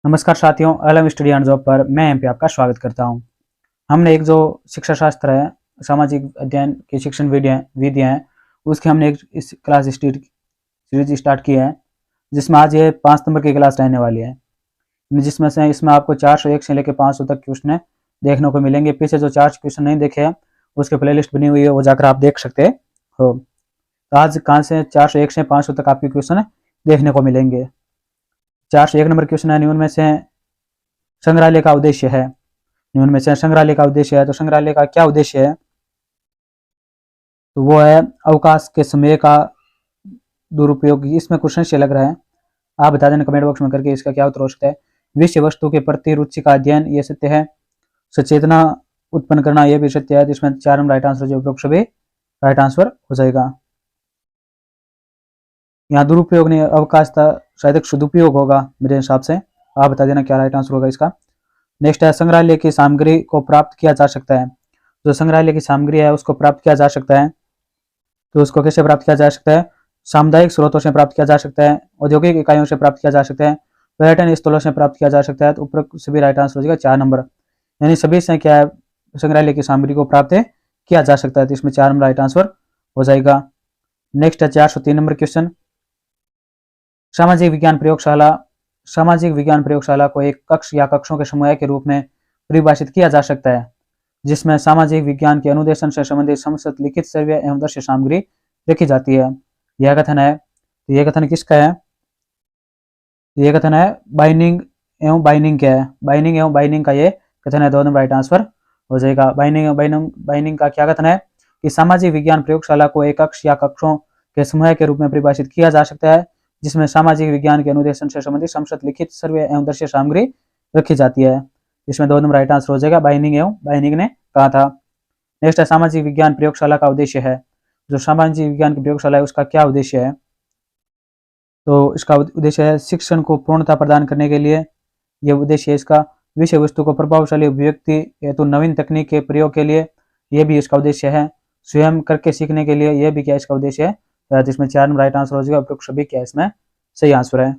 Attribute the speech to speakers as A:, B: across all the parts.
A: नमस्कार साथियों, LM study and job पर मैं एमपी आपका स्वागत करता हूं। हमने एक जो शिक्षा शास्त्र है, सामाजिक अध्ययन की शिक्षण विधियां हैं, उसकी हमने एक इस क्लास सीरीज स्टार्ट की है, जिसमें आज ये 5 नंबर की क्लास रहने वाली है, जिसमें से इसमें आपको 401 से लेकर 500 तक क्वेश्चन देखने को मिलेंगे। पीछे जो 4 क्वेश्चन नहीं देखे हैं उसके प्लेलिस्ट बनी हुई है, वो जाकर आप देख सकते हो। तो आज कहाँ से 401 से 500 तक आपके क्वेश्चन देखने को मिलेंगे। 401 नंबर क्वेश्चन है, निम्न में से संग्रहालय का उद्देश्य है। निम्न में से संग्रहालय का उद्देश्य है, तो संग्रहालय का क्या उद्देश्य है? तो वो है अवकाश के समय का दुरुपयोग। इसमें क्वेश्चन से लग रहा है, आप बता देना कमेंट बॉक्स में करके इसका क्या उत्तर हो सकता है। विषय वस्तु के प्रति रुचि का अध्ययन, ये सत्य है। सचेतना उत्पन्न करना, ये भी सत्य है। तो इसमें 4 राइट आंसर जो उपरोक्त सभी राइट आंसर हो जाएगा। यहाँ दुरुपयोग नहीं, अवकाश था, शायद एक सदुपयोग होगा मेरे हिसाब से। आप बता देना क्या राइट आंसर होगा इसका। नेक्स्ट है, संग्रहालय की सामग्री को प्राप्त किया जा सकता है। जो संग्रहालय की सामग्री है उसको प्राप्त किया जा सकता है, तो उसको कैसे प्राप्त किया जा सकता है? सामुदायिक स्रोतों से प्राप्त किया जा सकता है, औद्योगिक इकाइयों से प्राप्त किया जा सकता है, पर्यटन स्थलों से प्राप्त किया जा सकता है। तो उपरोक्त सभी राइट आंसर हो जाएगा 4 नंबर, यानी सभी से क्या है, संग्रहालय की सामग्री को प्राप्त किया जा सकता है। तो इसमें 4 नंबर राइट आंसर हो जाएगा। नेक्स्ट है 403 नंबर क्वेश्चन, सामाजिक विज्ञान प्रयोगशाला। सामाजिक विज्ञान प्रयोगशाला को एक कक्ष या कक्षों के समूह के रूप में परिभाषित किया जा सकता है, जिसमें सामाजिक विज्ञान के अनुदेशन से संबंधित समस्त लिखित सर्वे एवं दृश्य सामग्री रखी जाती है। यह कथन है, तो यह कथन किसका है? यह कथन है बाइनिंग एवं बाइनिंग क्या है? बाइनिंग एवं बाइनिंग का ये कथन है, 2 नंबर राइट आंसर हो जाएगा। बाइनिंग एवं बाइनिंग का क्या कथन है कि सामाजिक विज्ञान प्रयोगशाला को एक कक्ष या कक्षों के समूह के रूप में परिभाषित किया जा सकता है, जिसमें सामाजिक विज्ञान के अनुदेशन से संबंधित समस्त लिखित सर्वे एवं दृश्य सामग्री रखी जाती है। इसमें 2 नंबर राइट आंसर हो जाएगा, बाइनिंग एवं बाइनिंग ने कहा था। नेक्स्ट है, सामाजिक विज्ञान प्रयोगशाला का उद्देश्य है। जो सामाजिक विज्ञान की प्रयोगशाला है उसका क्या उद्देश्य है? तो इसका उद्देश्य है शिक्षण को पूर्णता प्रदान करने के लिए। यह उद्देश्य है इसका। विषय वस्तु को प्रभावशाली अभिव्यक्ति हेतु नवीन तकनीक के प्रयोग के लिए, यह भी इसका उद्देश्य है। स्वयं करके सीखने के लिए, यह भी क्या इसका उद्देश्य है। तो इसमें 4 नंबर राइट आंसर हो जाएगा, उपरोक्त सभी क्या इसमें सही आंसर है।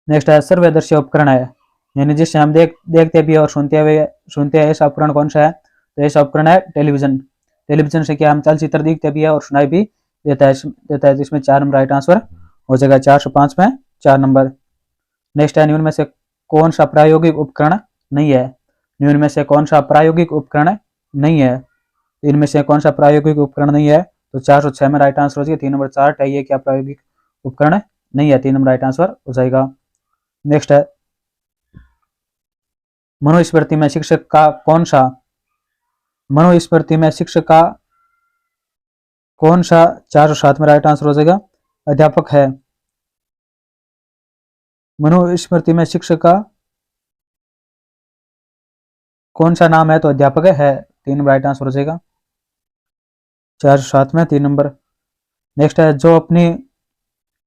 A: नेक्स्ट है, सर्वदर्शी उपकरण है, यानी जिससे हम देखते भी और सुनते हैं, ऐसा उपकरण कौन सा है? तो ऐसा उपकरण है टेलीविजन। टेलीविजन से क्या हम चलचित्र देखते भी है और सुनाई भी देता है। इसमें 4 नंबर राइट आंसर हो जाएगा। 405 में 4 नंबर। नेक्स्ट है, निम्न में से कौन सा प्रायोगिक उपकरण नहीं है? निम्न में से कौन सा प्रायोगिक उपकरण नहीं है? इनमें से कौन सा प्रायोगिक उपकरण नहीं है? तो 406 में राइट आंसर हो जाएगा। 3 नंबर चार्ट है, ये क्या प्रायोगिक उपकरण नहीं है। 3 नंबर राइट आंसर हो जाएगा। नेक्स्ट है, मनोस्मृति में शिक्षक का कौन सा, मनोस्मृति में शिक्षक का कौन सा 407 में राइट आंसर हो जाएगा, अध्यापक है। मनुस्मृति में शिक्षक का कौन सा नाम है? तो अध्यापक है। 3 नंबर राइट आंसर हो जाएगा। 407 में 3 नंबर। नेक्स्ट है, जो अपनी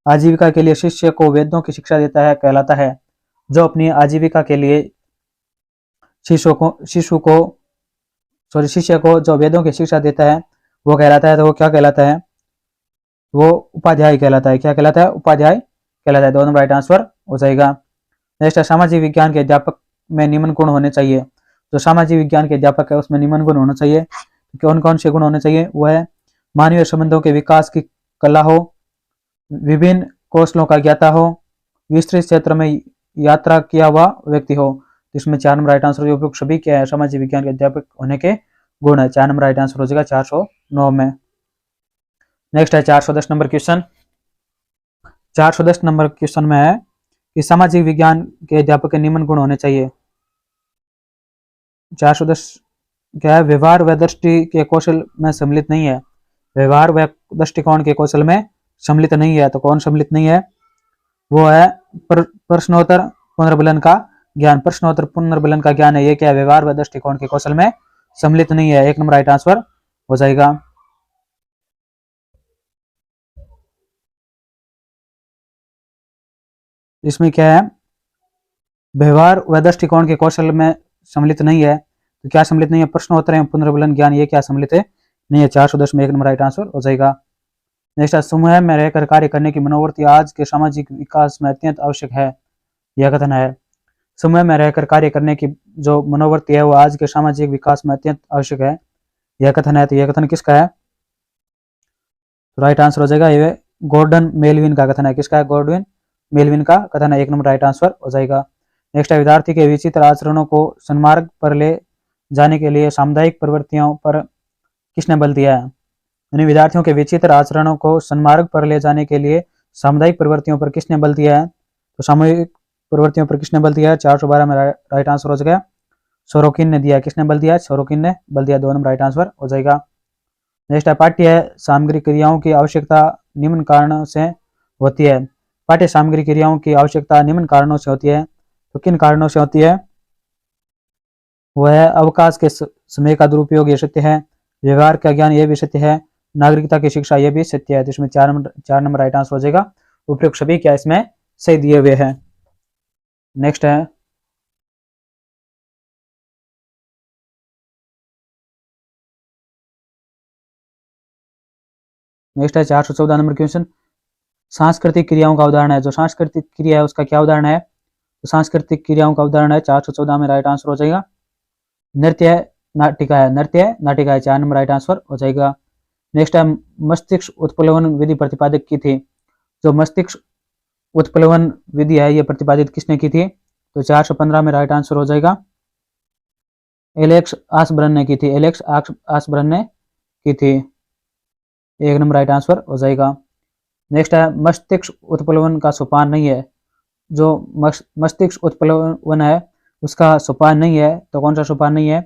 A: आजीविका के लिए शिष्य को वेदों की शिक्षा देता है कहलाता है। जो अपनी आजीविका के लिए शिष्य को जो वेदों की शिक्षा देता है वो कहलाता है। तो वो क्या कहलाता है? वो उपाध्याय कहलाता है। क्या कहलाता है? उपाध्याय कहलाता है। 2 नंबर राइट आंसर हो जाएगा। नेक्स्ट है, सामाजिक विज्ञान के अध्यापक में निम्न गुण होने चाहिए। जो सामाजिक विज्ञान के अध्यापक है उसमें निम्न गुण होना चाहिए। कौन कौन से गुण होने चाहिए? वो है मानवीय संबंधों के विकास की कला हो, विभिन्न कौशलों का ज्ञाता हो, विस्तृत क्षेत्र में यात्रा किया हुआ व्यक्ति हो। इसमें 4 नंबर राइट आंसर उपयुक्त सभी क्या है, सामाजिक विज्ञान के अध्यापक होने के गुण है। 4 नंबर राइट आंसर हो जाएगा 409 में। नेक्स्ट है 410 नंबर क्वेश्चन। 410 नंबर क्वेश्चन में है कि सामाजिक विज्ञान के अध्यापक के निम्न गुण होने चाहिए। 410 क्या है? व्यवहार व दृष्टि के कौशल में सम्मिलित नहीं है। व्यवहार व दृष्टिकोण के कौशल में सम्मिलित नहीं है। तो कौन सम्मिलित नहीं है? वो है प्रश्नोत्तर पुनर्बलन का ज्ञान। प्रश्नोत्तर पुनर्बलन का ज्ञान है, ये क्या? व्यवहार व दृष्टिकोण के कौशल में सम्मिलित नहीं है। 1 नंबर राइट आंसर हो जाएगा। इसमें क्या है? व्यवहार व दृष्टिकोण के कौशल में सम्मिलित नहीं है। तो क्या सम्मिलित नहीं है? प्रश्नोत्तर एवं पुनर्बलन ज्ञान, ये क्या सम्मिलित है? नहीं है। 410 में 1 नंबर राइट आंसर हो जाएगा। नेक्स्ट, समूह में रहकर कार्य करने की मनोवृत्ति आज के सामाजिक विकास में अत्यंत आवश्यक है। यह कथन है। समूह में रहकर कार्य करने की जो मनोवृत्ति है वो आज के सामाजिक विकास में अत्यंत आवश्यक है। यह कथन है, तो यह कथन किसका है? राइट आंसर हो जाएगा ये गॉर्डन मेलविन का कथन है। किसका है? गॉर्डन मेलविन का कथन है। 1 नंबर राइट आंसर हो जाएगा। नेक्स्ट है, विद्यार्थी के विचित्र आचरणों को सन्मार्ग पर ले जाने के लिए सामुदायिक प्रवृत्तियों पर किसने बल दिया है? यानी विद्यार्थियों के विचित्र आचरणों को सन्मार्ग पर ले जाने के लिए सामुदायिक प्रवृत्तियों पर किसने बल दिया है? तो सामूहिक प्रवृत्तियों पर किसने बल दिया है? 412 में राइट आंसर हो जाएगा सोरोकिन ने दिया। किसने बल दिया? सोरोकिन ने बल दिया। 2 नंबर राइट आंसर हो जाएगा। नेक्स्ट है, पाठ्य सामग्री क्रियाओं की आवश्यकता निम्न कारणों से होती है। पाठ्य सामग्री क्रियाओं की आवश्यकता निम्न कारणों से होती है। तो किन कारणों से होती है? वह है अवकाश के समय का दुरुपयोग, ये सत्य है। व्यवहार का ज्ञान, ये भी सत्य है। नागरिकता की शिक्षा, ये भी सत्य है। तो इसमें 4 नंबर राइट आंसर हो जाएगा। उपयुक्त सभी क्या इसमें सही दिए हुए हैं। नेक्स्ट है, नेक्स्ट है 414 नंबर क्वेश्चन। सांस्कृतिक क्रियाओं का उदाहरण है। जो सांस्कृतिक क्रिया है उसका क्या उदाहरण है? तो सांस्कृतिक क्रियाओं का उदाहरण है 414 में राइट आंसर हो जाएगा नृत्य नाटिका है। नृत्य नाटिका है। 4 नंबर राइट आंसर हो जाएगा। नेक्स्ट है, मस्तिष्क उत्प्लवन विधि प्रतिपादित की थी। जो मस्तिष्क उत्प्लवन विधि है ये प्रतिपादित किसने की थी? तो 415 में राइट आंसर हो जाएगा एलेक्स आसब्रन ने की थी। एलेक्स आसब्रन ने की थी। 1 नंबर राइट आंसर हो जाएगा। नेक्स्ट है, मस्तिष्क उत्प्लवन का सोपान नहीं है। जो मस्तिष्क उत्प्लवन है उसका सोपान नहीं है। तो कौन सा सोपान नहीं है?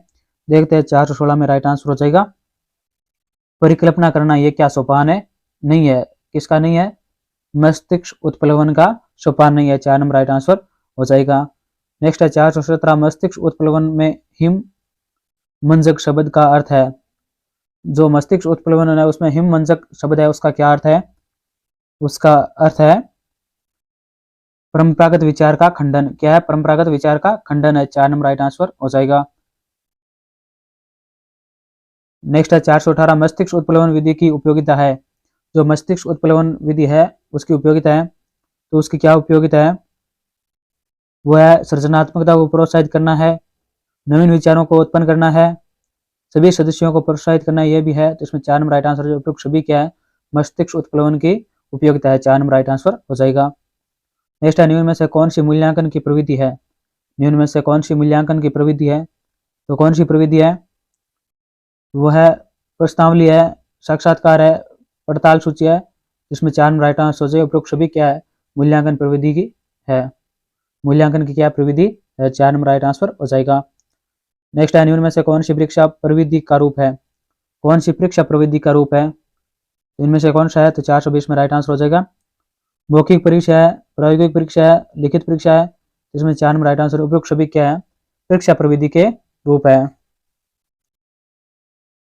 A: देखते हैं। 416 में राइट आंसर हो जाएगा परिकल्पना करना, ये क्या सोपान है? नहीं है। किसका नहीं है? मस्तिष्क उत्प्लवन का सोपान नहीं है। 4 नंबर राइट आंसर हो जाएगा। नेक्स्ट है 417, मस्तिष्क उत्प्लवन में हिम मंजक शब्द का अर्थ है। जो मस्तिष्क उत्प्लवन है उसमें हिम मंजक शब्द है उसका क्या अर्थ है? उसका अर्थ है परंपरागत विचार का खंडन। क्या है? परंपरागत विचार का खंडन है। 4 नंबर राइट आंसर हो जाएगा। नेक्स्ट है 418, मस्तिष्क उत्प्लवन विधि की उपयोगिता है। जो मस्तिष्क उत्प्लवन विधि है उसकी उपयोगिता है। तो उसकी क्या उपयोगिता है? वो है सृजनात्मकता को प्रोत्साहित करना है, नवीन विचारों को उत्पन्न करना है, सभी सदस्यों को प्रोत्साहित करना, यह भी है। तो इसमें 4 नंबर राइट आंसर जो उपयुक्त सभी क्या है? मस्तिष्क उत्प्लवन की उपयोगिता है। 4 नंबर राइट आंसर हो जाएगा। नेक्स्ट है, निम्न में से कौन सी मूल्यांकन की प्रविधि है? निम्न में से कौन सी मूल्यांकन की प्रविधि है? तो कौन सी प्रविधि है? वो है प्रश्नावली है, साक्षात्कार है, पड़ताल सूची है। जिसमें 4 नंबर राइट आंसर हो जाएगा। उपयुक्त सभी क्या है? मूल्यांकन प्रविधि की है। मूल्यांकन की क्या प्रविधि है? 4 नंबर राइट आंसर हो जाएगा। नेक्स्ट है, निम्न में से कौन सी परीक्षा प्रविधि का रूप है? कौन सी परीक्षा प्रविधि का रूप है? इनमें से कौन सा है? तो 420 में राइट आंसर हो जाएगा मौखिक परीक्षा है, प्रायोगिक परीक्षा है, लिखित परीक्षा है। इसमें 4 नंबर राइट आंसर। उपयुक्त सभी क्या है? परीक्षा प्रविधि के रूप है।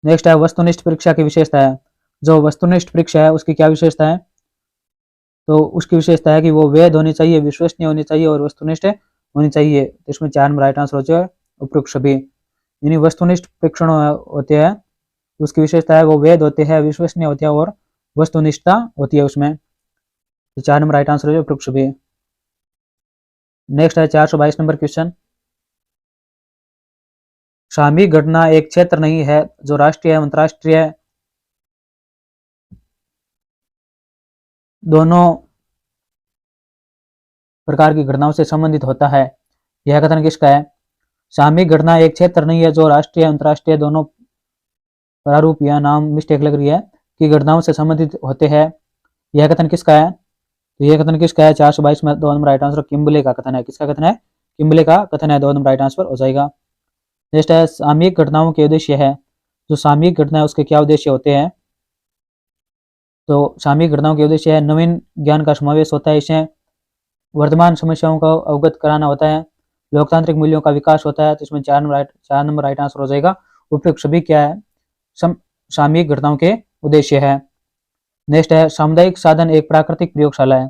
A: नेक्स्ट है, वस्तुनिष्ठ परीक्षा की विशेषता है। जो वस्तुनिष्ठ परीक्षा है उसकी क्या विशेषता है? तो उसकी विशेषता है कि वो वैध होनी चाहिए, विश्वसनीय होनी चाहिए और वस्तुनिष्ठ होनी चाहिए। तो इसमें 4 नंबर राइट आंसर हो जाए उपयुक्त सभी। यानी वस्तुनिष्ठ परीक्षण होते हैं उसकी विशेषता है वो वैध होते हैं, विश्वसनीय होते हैं और वस्तुनिष्ठता होती है उसमें। तो 4 नंबर राइट आंसर हो जाए उपयुक्त सभी। नेक्स्ट है 422 नंबर क्वेश्चन। सामयिक घटना एक क्षेत्र नहीं है जो राष्ट्रीय एवं अंतरराष्ट्रीय दोनों प्रकार की घटनाओं से संबंधित होता है। यह कथन किसका है? सामयिक घटना एक क्षेत्र नहीं है जो राष्ट्रीय अंतरराष्ट्रीय दोनों प्रारूप या नाम मिस्टेक लग रही है कि घटनाओं से संबंधित होते हैं। यह कथन किसका है? तो यह कथन किसका है? 422 में 2 नंबर राइट आंसर किम्बले का कथन है। किसका कथन है? किम्बले का कथन है। 2 नंबर राइट आंसर हो जाएगा। नेक्स्ट है, सामयिक घटनाओं के उद्देश्य है। जो सामयिक घटना है उसके क्या उद्देश्य होते हैं? तो सामयिक घटनाओं के उद्देश्य है नवीन ज्ञान का समावेश होता है, इसमें वर्तमान समस्याओं का अवगत कराना होता है, लोकतांत्रिक मूल्यों का विकास होता है। तो इसमें 4 नंबर राइट आंसर हो जाएगा। उपयुक्त सभी क्या है? सामयिक घटनाओं के उद्देश्य है। नेक्स्ट है, सामुदायिक साधन एक प्राकृतिक प्रयोगशाला है।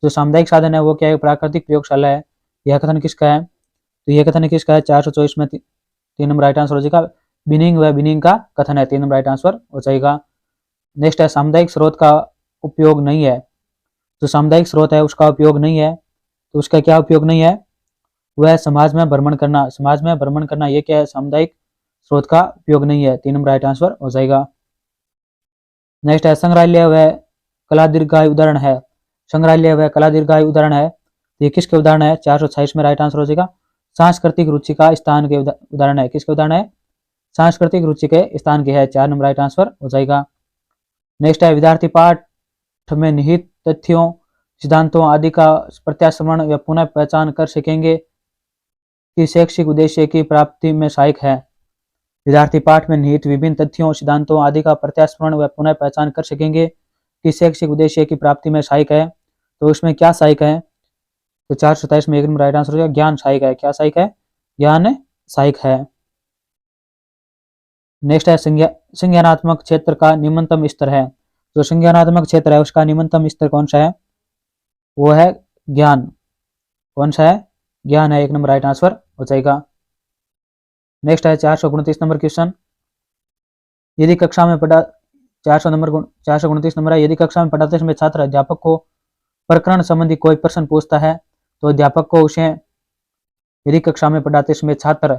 A: जो सामुदायिक साधन है वो क्या है? प्राकृतिक प्रयोगशाला है। यह कथन किसका है? तो यह कथन किसका है? 424 में 3 नंबर राइट आंसर हो जाएगा बिनिंग व बिनिंग का कथन है। 3 नंबर राइट आंसर हो जाएगा। नेक्स्ट है, सामुदायिक स्रोत का उपयोग नहीं है। जो सामुदायिक स्रोत है उसका उपयोग नहीं है। तो उसका क्या उपयोग नहीं है, वह समाज में भ्रमण करना। समाज में भ्रमण करना ये क्या है, सामुदायिक स्रोत का उपयोग नहीं है। 3 नंबर राइट आंसर हो जाएगा। नेक्स्ट है संग्रहालय व कला दीर्घायु उदाहरण है। संग्रहालय व कला दीर्घायु उदाहरण है, ये किसके उदाहरण है, 426 में राइट आंसर हो जाएगा। सांस्कृतिक रुचि का स्थान के उदाहरण है, किसके उदाहरण है, सांस्कृतिक रुचि के स्थान के है। 4 नंबर राइट आंसर हो जाएगा। नेक्स्ट है विद्यार्थी पाठ में निहित तथ्यों, सिद्धांतों आदि का प्रत्यास्मरण व पुनः पहचान कर सकेंगे कि शैक्षिक उद्देश्य की प्राप्ति में सहायक है। विद्यार्थी पाठ में निहित विभिन्न तथ्यों, सिद्धांतों आदि का प्रत्यास्मरण व पुनः पहचान कर सकेंगे कि शैक्षिक उद्देश्य की प्राप्ति में सहायक है। तो इसमें क्या सहायक है, तो 427 में 1 नंबर राइट आंसर हो जाएगा, ज्ञान सहायक है। क्या सहायक है, ज्ञान सहायक है। नेक्स्ट है संज्ञानात्मक क्षेत्र का निम्नतम स्तर है। जो संज्ञानात्मक क्षेत्र है उसका निम्नतम स्तर कौन सा है, वो है ज्ञान। कौन सा है, ज्ञान है। 1 नंबर राइट आंसर हो जाएगा। नेक्स्ट है 429 नंबर क्वेश्चन, यदि कक्षा में पढ़ा 429 नंबर है, यदि कक्षा में पढ़ाते समय छात्र अध्यापक को प्रकरण संबंधी कोई प्रश्न पूछता है तो अध्यापक को उसे, यदि कक्षा में पढ़ाते समय छात्र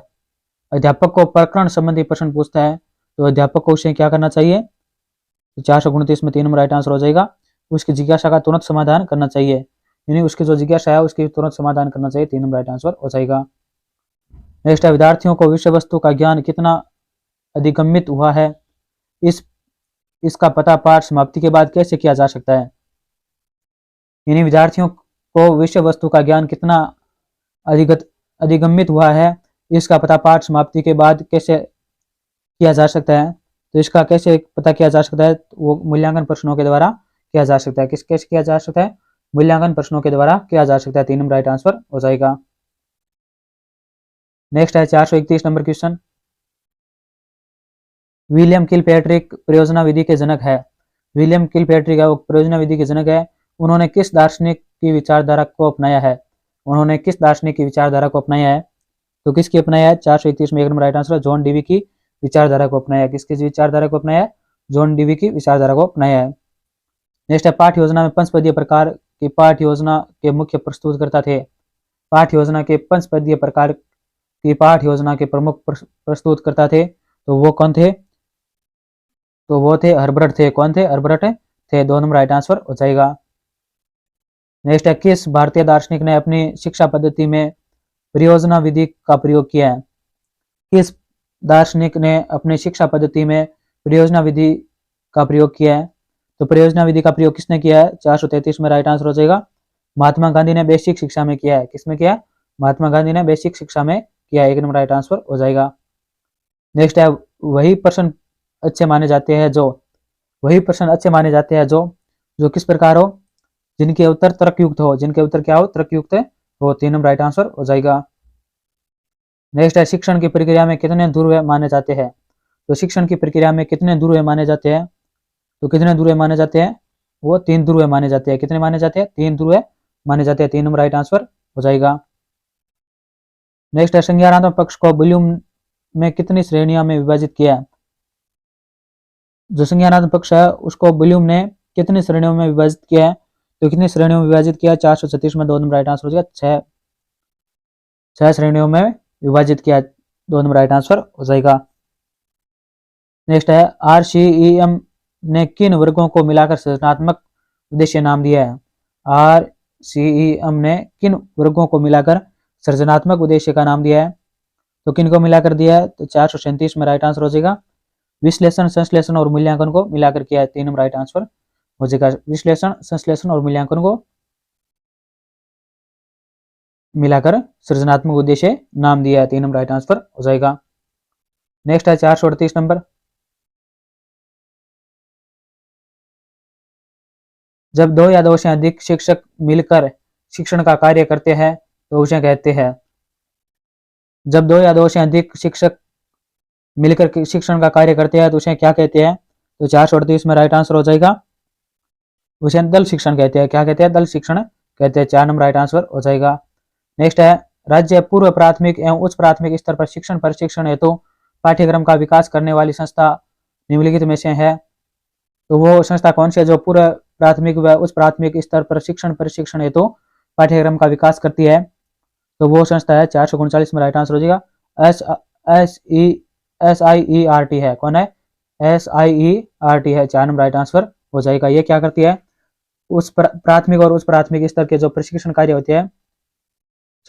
A: अध्यापक को प्रकरण संबंधी प्रश्न पूछता है तो अध्यापक को उसे क्या करना चाहिए, तो 429 में 3 नंबर राइट आंसर हो जाएगा, उसकी जिज्ञासा का तुरंत समाधान करना चाहिए। यानी उसकी जो जिज्ञासा है उसकी तुरंत समाधान करना चाहिए। 3 नंबर राइट आंसर हो जाएगा। नेक्स्ट है विद्यार्थियों को विषय वस्तु का ज्ञान कितना अधिगमित हुआ है, इसका पता पाठ समाप्ति के बाद कैसे किया जा सकता है। यानी विद्यार्थियों को विषय वस्तु का ज्ञान कितना अधिगमित हुआ है, इसका पता पाठ समाप्ति के बाद कैसे किया जा सकता है। तो इसका कैसे पता किया जा सकता है, वो मूल्यांकन प्रश्नों के द्वारा किया जा सकता है। कैसे किया जा सकता है, मूल्यांकन प्रश्नों के द्वारा किया जा सकता है। 3 नंबर राइट आंसर हो जाएगा। नेक्स्ट है 431 नंबर क्वेश्चन, विलियम किलपैट्रिक परियोजना विधि के जनक है। विलियम किलपैट्रिक है वो परियोजना विधि के जनक है। उन्होंने किस दार्शनिक की विचारधारा को अपनाया है, उन्होंने किस दार्शनिक की विचारधारा को अपनाया है, तो किसकी अपनाया है, 431 में 1 number right answer, John Dewey की विचारधारा को अपनाया है। किसकी विचारधारा को अपनाया है, जॉन डीवी की विचारधारा को अपनाया है। नेक्स्ट है पाठ्य योजना में पंचपदीय प्रकार की पाठ्य योजना के मुख्य प्रस्तुतकर्ता थे। पाठ्य योजना के पंचपदीय प्रकार की पाठ्य योजना के प्रमुख प्रस्तुतकर्ता थे, तो वो कौन थे, तो वो थे हर्बर्ट थे। कौन थे, हर्बर्ट थे। 2 नंबर राइट आंसर हो जाएगा। नेक्स्ट है किस भारतीय दार्शनिक ने अपनी शिक्षा पद्धति में परियोजना विधि का प्रयोग किया है। किस दार्शनिक ने अपनी शिक्षा पद्धति में परियोजना विधि का प्रयोग किया है, तो परियोजना विधि का प्रयोग किसने किया है, 433 में राइट आंसर हो जाएगा, महात्मा गांधी ने बेसिक शिक्षा में किया है। किसमें किया है, महात्मा गांधी ने बेसिक शिक्षा में किया है। 1 नंबर राइट आंसर हो जाएगा। नेक्स्ट है वही प्रश्न अच्छे माने जाते हैं जो, वही प्रश्न अच्छे माने जाते हैं जो किस प्रकार हो, जिनके उत्तर तर्कयुक्त हो, जिनके उत्तर क्या हो, तर्कयुक्त हो। 3 नंबर राइट आंसर हो जाएगा। नेक्स्ट है शिक्षण की प्रक्रिया में कितने ध्रुव माने जाते हैं, तो शिक्षण की प्रक्रिया में कितने ध्रुव माने जाते हैं, तो कितने ध्रुव माने जाते हैं, वो 3 ध्रुव माने जाते हैं। कितने माने जाते हैं, 3 ध्रुव माने जाते हैं। 3 नंबर राइट आंसर हो जाएगा। नेक्स्ट है संज्ञानात्मक पक्ष को वॉल्यूम में कितनी श्रेणियों में विभाजित किया है। जो संज्ञानात्मक पक्ष है उसको वॉल्यूम ने कितनी श्रेणियों में विभाजित किया है, तो कितनी श्रेणियों में विभाजित किया, 436 में 2 नंबर राइट आंसर हो जाएगा। 6 श्रेणियों में विभाजित किया। 2 नंबर राइट आंसर हो जाएगा। नेक्स्ट है RCEM ने किन वर्गों को मिलाकर सृजनात्मक उद्देश्य नाम दिया है। RCEM ने किन वर्गों को मिलाकर सृजनात्मक उद्देश्य का नाम दिया है, तो किन को मिलाकर दिया है, तो 437 में राइट आंसर हो जाएगा, विश्लेषण, संश्लेषण और मूल्यांकन को मिलाकर किया है। 3 नंबर राइट आंसर हो जाएगा। विश्लेषण, संश्लेषण और मूल्यांकन को मिलाकर सृजनात्मक उद्देश्य नाम दिया है। 3 नंबर राइट आंसर हो जाएगा। नेक्स्ट है 438 नंबर, जब 2 या 2 से अधिक शिक्षक मिलकर शिक्षण का कार्य करते हैं तो उसे कहते हैं। जब 2 या 2 से अधिक शिक्षक मिलकर शिक्षण का कार्य करते हैं तो उसे क्या कहते हैं, तो 438 में राइट आंसर हो जाएगा, उसे दल शिक्षण कहते हैं। क्या कहते हैं, दल शिक्षण कहते हैं। 4 नंबर राइट आंसर हो जाएगा। नेक्स्ट है राज्य पूर्व प्राथमिक एवं उच्च प्राथमिक स्तर पर शिक्षण प्रशिक्षण हेतु पाठ्यक्रम का विकास करने वाली संस्था निम्नलिखित में से है, तो वो संस्था कौन सी है, जो पूर्व प्राथमिक व उच्च प्राथमिक स्तर पर शिक्षण प्रशिक्षण हेतु पाठ्यक्रम का विकास करती है, तो वो संस्था है 439 में राइट आंसर हो जाएगा एस एस ई SIERT है। कौन है? SIERT है, 4 नंबर राइट आंसर हो जाएगा। ये क्या करती है? उस प्राथमिक और उस प्राथमिक स्तर के जो प्रशिक्षण कार्य होते हैं,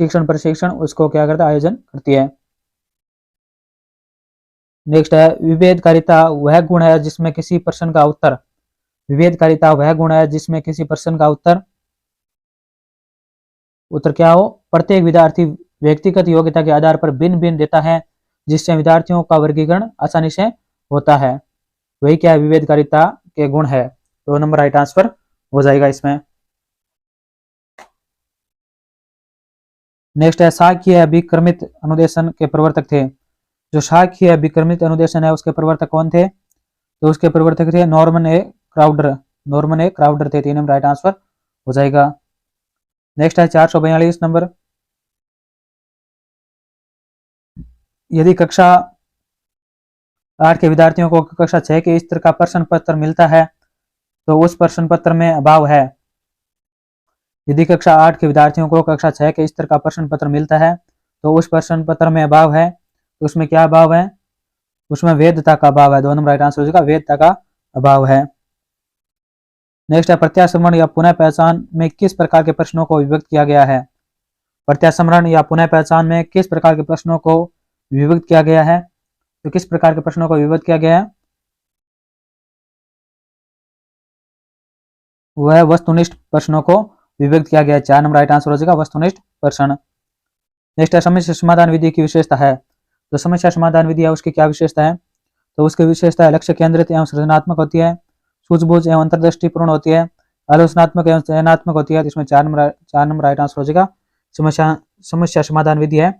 A: शिक्षण प्रशिक्षण, उसको क्या करता है? आयोजन करती है। नेक्स्ट है विभेदकारिता वह गुण है जिसमें किसी प्रश्न का उत्तर, विभेदकारिता वह गुण है जिसमें किसी प्रश्न का उत्तर क्या हो? प्रत्येक विद्यार्थी व्यक्तिगत योग्यता के आधार पर भिन्न भिन्न देता है, जिससे विद्यार्थियों का वर्गीकरण आसानी से होता है। वही क्या है? विभेदकारिता के गुण है। 2 नंबर राइट आंसर हो जाएगा इसमें। नेक्स्ट है सांख्यिकीय अभिक्रमित अनुदेशन के प्रवर्तक थे। जो सांख्यिकीय अभिक्रमित अनुदेशन है उसके प्रवर्तक कौन थे? तो उसके प्रवर्तक थे नॉर्मन ए क्राउडर, नॉर्मन ए क्राउडर थे। 3 नंबर राइट आंसर हो जाएगा। नेक्स्ट है 442 नंबर, यदि कक्षा 8 के विद्यार्थियों को कक्षा 6 के स्तर का प्रश्न पत्र मिलता है तो उस प्रश्न पत्र में अभाव है। यदि कक्षा 8 के विद्यार्थियों को कक्षा 6 के स्तर का प्रश्न पत्र मिलता है तो उस प्रश्न पत्र में अभाव है, तो उसमें क्या अभाव है? उसमें वेधता का अभाव है। 2 नंबर राइट आंसर हो जाएगा, वेधता का अभाव है। नेक्स्ट है प्रत्यास्मरण या पुनः पहचान में किस प्रकार के प्रश्नों को विभक्त किया गया है? प्रत्यास्मरण या पुनः पहचान में किस प्रकार के प्रश्नों को विभक्त किया गया है? तो किस प्रकार के प्रश्नों को विभक्त किया गया है? वह वस्तुनिष्ठ प्रश्नों को विभक्त किया गया है। 4 नंबर राइट आंसर हो जाएगा, वस्तुनिष्ठ प्रश्न। नेक्स्ट है समस्या समाधान विधि की विशेषता है। तो समस्या समाधान विधि है उसकी क्या विशेषता है? तो उसकी विशेषता है लक्ष्य केंद्रित एवं सृजनात्मक होती है, सूझबूझ एवं अंतर्दृष्टिपूर्ण होती है, आलोचनात्मक एवं चयनात्मक होती है। तो इसमें 4 नंबर राइट आंसर हो जाएगा। समस्या समाधान विधि है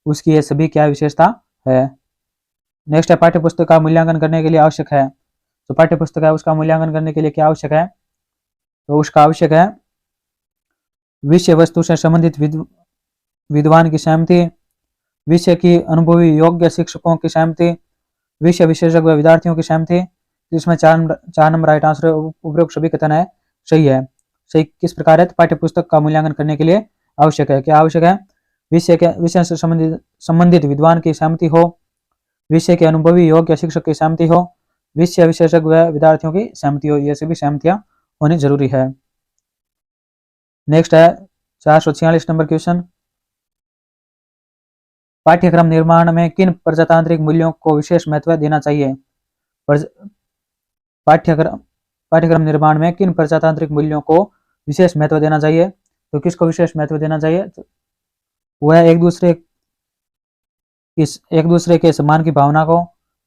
A: उसकी ये सभी क्या विशेषता है। नेक्स्ट है पाठ्य पुस्तक का मूल्यांकन करने के लिए आवश्यक है। तो पाठ्य पुस्तक है उसका मूल्यांकन करने के लिए क्या आवश्यक है? तो उसका आवश्यक है विषय वस्तु से संबंधित विद्वान की सहमति, विषय की अनुभवी योग्य शिक्षकों की सहमति, विषय विशेषज्ञ विद्यार्थियों की सहमति। इसमें 4 नंबर राइट आंसर। उपरोक्त सभी कथन है सही है। सही किस प्रकार है? पाठ्य पुस्तक का मूल्यांकन करने के लिए आवश्यक है। क्या आवश्यक है? विषय से संबंधित विद्वान की सहमति हो, विषय के अनुभवी योग्य शिक्षक की सहमति हो, विषय विशेषज्ञ विद्यार्थियों की सहमति हो। ये सभी सहमतियां होनी जरूरी है। नेक्स्ट है 446 नंबर क्वेश्चन, पाठ्यक्रम निर्माण में किन प्रजातांत्रिक मूल्यों को विशेष महत्व देना चाहिए? पाठ्यक्रम निर्माण में किन प्रजातांत्रिक मूल्यों को विशेष महत्व देना चाहिए? तो किसको विशेष महत्व देना चाहिए? तो वह एक दूसरे के सम्मान की भावना को,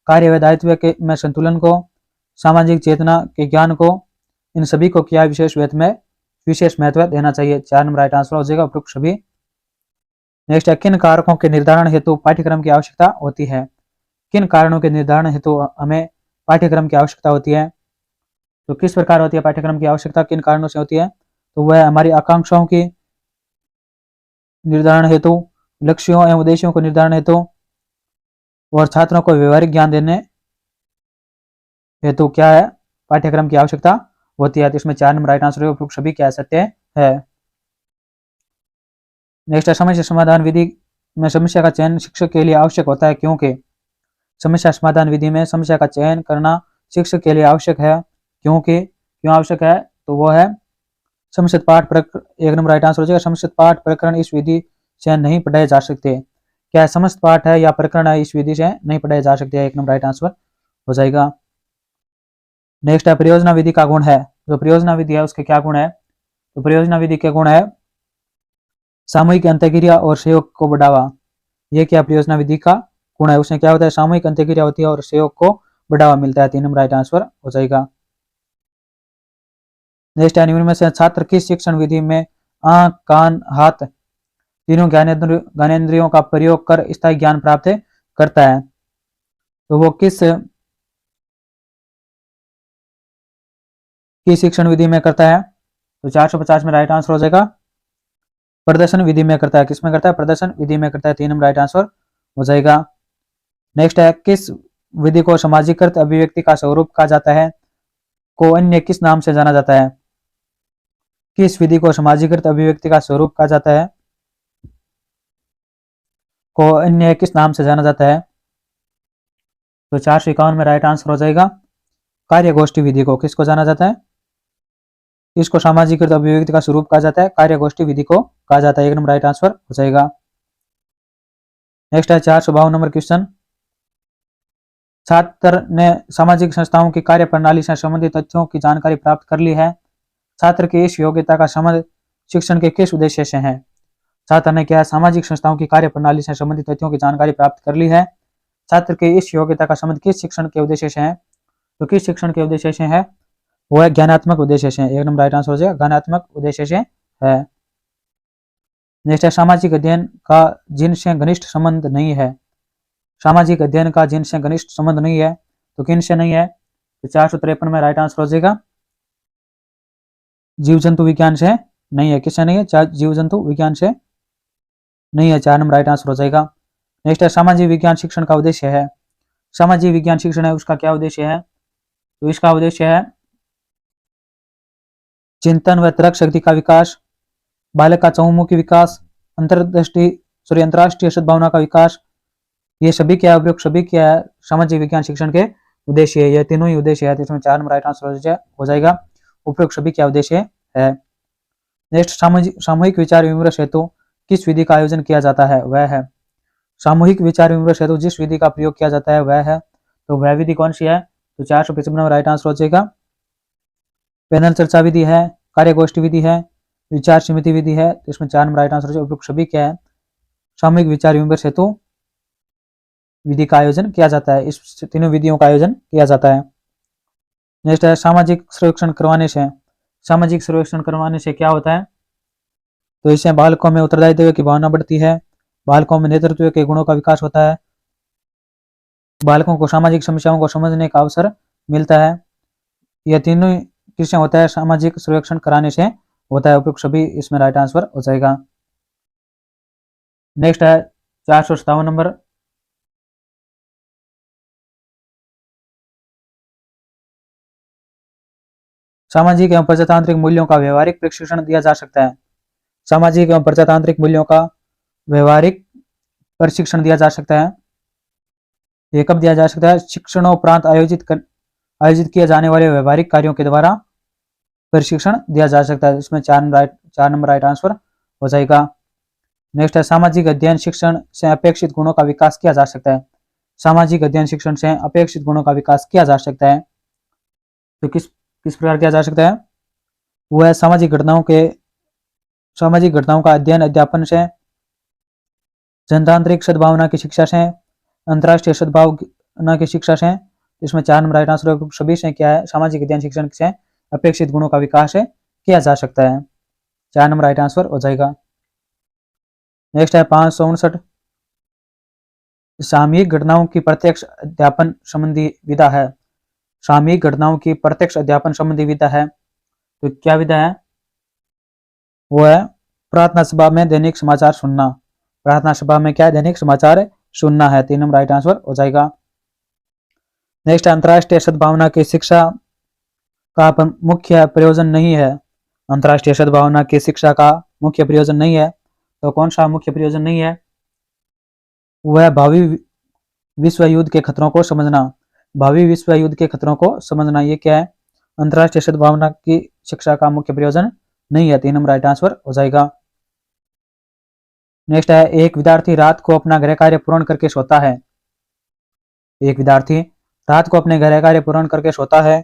A: कार्य व दायित्व के में संतुलन को, सामाजिक चेतना के ज्ञान को, इन सभी को क्या विशेष महत्व देना चाहिए। 4 नंबर राइट आंसर हो जाएगा उपरोक्त सभी। नेक्स्ट है किन कारकों के निर्धारण हेतु पाठ्यक्रम की आवश्यकता होती है? किन कारणों के निर्धारण हेतु हमें पाठ्यक्रम की आवश्यकता होती है? तो किस प्रकार होती है पाठ्यक्रम की आवश्यकता, किन कारणों से होती है? तो वह हमारी आकांक्षाओं की निर्धारण हेतु, लक्ष्यों एवं उद्देश्यों को निर्धारण हेतु, और छात्रों को व्यवहारिक ज्ञान देने हेतु क्या है पाठ्यक्रम की आवश्यकता होती है। तो इसमें 4 नंबर राइट आंसर उपरोक्त सभी कह सकते हैं। नेक्स्ट है समस्या समाधान विधि में समस्या का चयन शिक्षक के लिए आवश्यक होता है क्योंकि? समस्या समाधान विधि में समस्या का चयन करना शिक्षक के लिए आवश्यक है क्योंकि क्यों आवश्यक है? तो वो है समस्त पाठ प्रकरण। 1 नंबर राइट आंसर हो जाएगा, समस्त पाठ प्रकरण इस विधि से नहीं पढ़ाए जा सकते। क्या समस्त पाठ है या प्रकरण है इस विधि से नहीं पढ़ाए जा सकते? 1 नंबर राइट आंसर हो जाएगा। नेक्स्ट है परियोजना विधि का गुण है। जो परियोजना विधि है उसके क्या गुण है? तो परियोजना विधि के गुण है सामूहिक अंतःक्रिया और सहयोग को बढ़ावा। ये क्या परियोजना विधि का गुण है? उसमें क्या होता है? सामूहिक अंतःक्रिया होती है और सहयोग को बढ़ावा मिलता है। 3 नंबर राइट आंसर हो जाएगा। नेक्स्ट है निम्न में से छात्र किस शिक्षण विधि में आंख, कान, हाथ तीनों ज्ञानेंद्रियों का प्रयोग कर स्थायी ज्ञान प्राप्त करता है? तो वो किस शिक्षण विधि में करता है? तो 450 में राइट आंसर हो जाएगा प्रदर्शन विधि में करता है। किस में करता है? प्रदर्शन विधि में करता है। 3 नंबर राइट आंसर हो जाएगा। नेक्स्ट है किस विधि को सामाजिकृत अभिव्यक्ति का स्वरूप कहा जाता है? को अन्य किस नाम से जाना जाता है? किस विधि को समाजीकृत अभिव्यक्ति का स्वरूप कहा जाता है, को अन्य किस नाम से जाना जाता है? तो 451 में राइट आंसर हो जाएगा कार्य गोष्ठी विधि को किसको जाना जाता है, इसको सामाजिकृत अभिव्यक्ति का स्वरूप कहा जाता है, कार्य गोष्ठी विधि को कहा जाता है। एक नंबर राइट आंसर हो जाएगा। नेक्स्ट है 452 नंबर क्वेश्चन। छात्र ने सामाजिक संस्थाओं की कार्य प्रणाली से संबंधित तथ्यों की जानकारी प्राप्त कर ली है। छात्र की इस योग्यता का संबंध शिक्षण के किस उद्देश्य से है? छात्र ने क्या सामाजिक संस्थाओं की कार्य प्रणाली से संबंधित तथ्यों की जानकारी प्राप्त कर ली है। छात्र के इस योग्यता का संबंध किस शिक्षण के उद्देश्य से है? तो किस शिक्षण के उद्देश्य से है? वो है ज्ञानात्मक उद्देश्य से। एक नंबर राइट आंसर हो जाएगा, ज्ञानात्मक उद्देश्य से है। नेक्स्ट है सामाजिक अध्ययन का जिनसे घनिष्ठ संबंध नहीं है। सामाजिक अध्ययन का जिनसे घनिष्ठ संबंध नहीं है तो किन से नहीं है? तो 453 में राइट आंसर हो जाएगा जीव जंतु विज्ञान से नहीं है। किससे नहीं है? जीव जंतु विज्ञान से नहीं है। 4 नंबर राइट आंसर हो जाएगा। नेक्स्ट है सामाजिक विज्ञान शिक्षण का उद्देश्य है। सामाजिक विज्ञान शिक्षण है उसका क्या उद्देश्य है? तो इसका उद्देश्य है चिंतन व तर्क शक्ति का विकास, बालक का चहुमुखी विकास, अंतर्राष्ट्रीय सद्भावना का विकास। ये सभी क्या उपयोग सभी क्या है सामाजिक विज्ञान शिक्षण के उद्देश्य है। ये तीनों ही उद्देश्य है, तो इसमें 4 नंबर राइट आंसर हो जाएगा उपयोग सभी क्या उद्देश्य है। नेक्स्ट सामूहिक विचार विमर्श हेतु किस विधि का आयोजन किया जाता है? वह है सामूहिक विचार विमर्श हेतु जिस विधि का प्रयोग किया जाता है वह है, तो वह विधि कौन सी है? तो 455 में राइट आंसर हो जाएगा पैनल चर्चा विधि है, कार्यगोष्ठी विधि है, विचार समिति विधि है। तो इसमें 4 नंबर राइट आंसर हो जाएगा उपयुक्त सभी क्या है सामूहिक विचार विमर्श हेतु विधि का आयोजन किया जाता है। इस तीनों विधियों का आयोजन किया जाता है। नेक्स्ट है सामाजिक सर्वेक्षण करवाने से। सामाजिक सर्वेक्षण करवाने से क्या होता है? तो इससे बालकों में उत्तरदायित्व की भावना बढ़ती है, बालकों में नेतृत्व के गुणों का विकास होता है, बालकों को सामाजिक समस्याओं को समझने का अवसर मिलता है। यह तीनों किससे होता है? सामाजिक सर्वेक्षण कराने से होता है। उपयुक्त सभी इसमें राइट आंसर हो जाएगा। नेक्स्ट है 457 नंबर। सामाजिक एवं प्रजातांत्रिक मूल्यों का व्यवहारिक प्रशिक्षण दिया जा सकता है। सामाजिक एवं प्रजातांत्रिक मूल्यों का व्यवहारिक प्रशिक्षण दिया जा सकता है। ये कब दिया जा सकता है? शिक्षणोपरांत आयोजित किए जाने वाले व्यवहारिक कार्यों के द्वारा प्रशिक्षण दिया जा सकता है। इसमें 4 नंबर राइट आंसर हो जाएगा। नेक्स्ट है सामाजिक अध्ययन शिक्षण से अपेक्षित गुणों का विकास किया जा सकता है। सामाजिक अध्ययन शिक्षण से अपेक्षित गुणों का विकास किया जा सकता है। तो किस किस प्रकार किया जा सकता है? वो है सामाजिक घटनाओं का अध्ययन अध्यापन से, जनतांत्रिक सद्भावना की शिक्षा से, अंतर्राष्ट्रीय सद्भावना की शिक्षा से। इसमें 4 नंबर राइट आंसर सभी से क्या है सामाजिक अध्ययन शिक्षण से अपेक्षित गुणों का विकास है किया जा सकता है। 4 नंबर राइट आंसर हो जाएगा। नेक्स्ट है 559 सामयिक घटनाओं की प्रत्यक्ष अध्यापन संबंधी विधा है। सामयिक घटनाओं की प्रत्यक्ष अध्यापन संबंधी विधा है, तो क्या विधा है? वो है प्रार्थना सभा में दैनिक समाचार सुनना। प्रार्थना सभा में क्या है? दैनिक समाचार सुनना है। 3 नंबर राइट आंसर हो जाएगा। नेक्स्ट अंतर्राष्ट्रीय सद्भावना की शिक्षा का मुख्य प्रयोजन नहीं है। अंतर्राष्ट्रीय सद्भावना की शिक्षा का मुख्य प्रयोजन नहीं है, तो कौन सा मुख्य प्रयोजन नहीं है? वह भावी विश्व युद्ध के खतरों को समझना। भावी विश्व युद्ध के खतरों को समझना ये क्या है? अंतर्राष्ट्रीय सद्भावना की शिक्षा का मुख्य प्रयोजन नहीं है। 3 नंबर राइट आंसर हो जाएगा। नेक्स्ट है एक विद्यार्थी रात को अपना गृह कार्य पूर्ण करके सोता है। एक विद्यार्थी रात को अपने गृह कार्य पूर्ण करके सोता है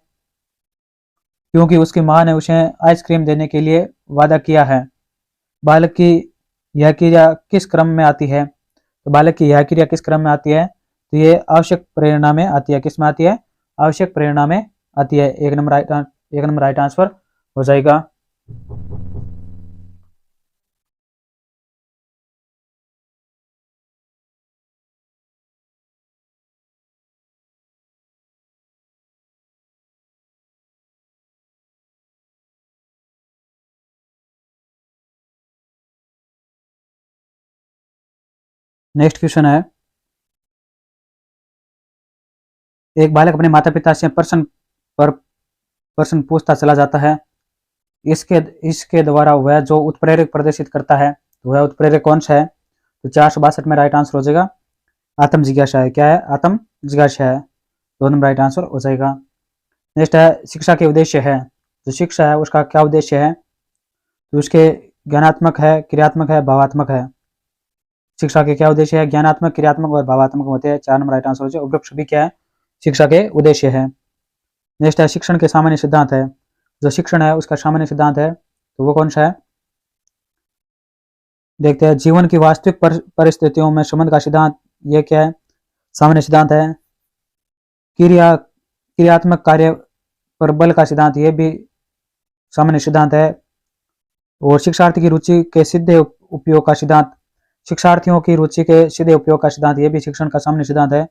A: क्योंकि उसकी मां ने उसे आइसक्रीम देने के लिए वादा किया है। बालक की यह क्रिया किस क्रम में आती है? तो बालक की यह क्रिया किस क्रम में आती है? तो ये आवश्यक प्रेरणा में आती है। किस में आती है? आवश्यक प्रेरणा में आती है। एक नंबर राइट आंसर हो जाएगा। नेक्स्ट क्वेश्चन है एक बालक अपने माता पिता से प्रश्न पूछता चला जाता है। इसके इसके द्वारा वह जो उत्प्रेरक प्रदर्शित करता है, तो वह उत्प्रेरक कौन सा है? तो 462 में राइट आंसर हो जाएगा आत्म जिज्ञासा है। क्या है? आत्म जिज्ञासा है। 2 नंबर राइट आंसर हो जाएगा। नेक्स्ट है शिक्षा के उद्देश्य है। जो शिक्षा है उसका क्या उद्देश्य है? तो उसके ज्ञानात्मक है, क्रियात्मक है, भावात्मक है। शिक्षा के क्या उद्देश्य है? ज्ञानात्मक, क्रियात्मक और भावात्मक होते हैं। 4 नंबर राइट आंसर हो जाएगा। उपरोक्त सभी क्या है? शिक्षा के उद्देश्य है। नेक्स्ट है शिक्षण के सामान्य सिद्धांत है। जो शिक्षण है उसका सामान्य सिद्धांत है, तो वो कौन सा है? देखते हैं। जीवन की वास्तविक परिस्थितियों में संबंध का सिद्धांत, ये क्या है? सामान्य सिद्धांत है। क्रियात्मक कार्य पर बल का सिद्धांत, ये भी सामान्य सिद्धांत है। और शिक्षार्थी की रुचि के सीधे उपयोग का सिद्धांत, शिक्षार्थियों की रुचि के सीधे उपयोग का सिद्धांत, ये भी शिक्षण का सामान्य सिद्धांत है।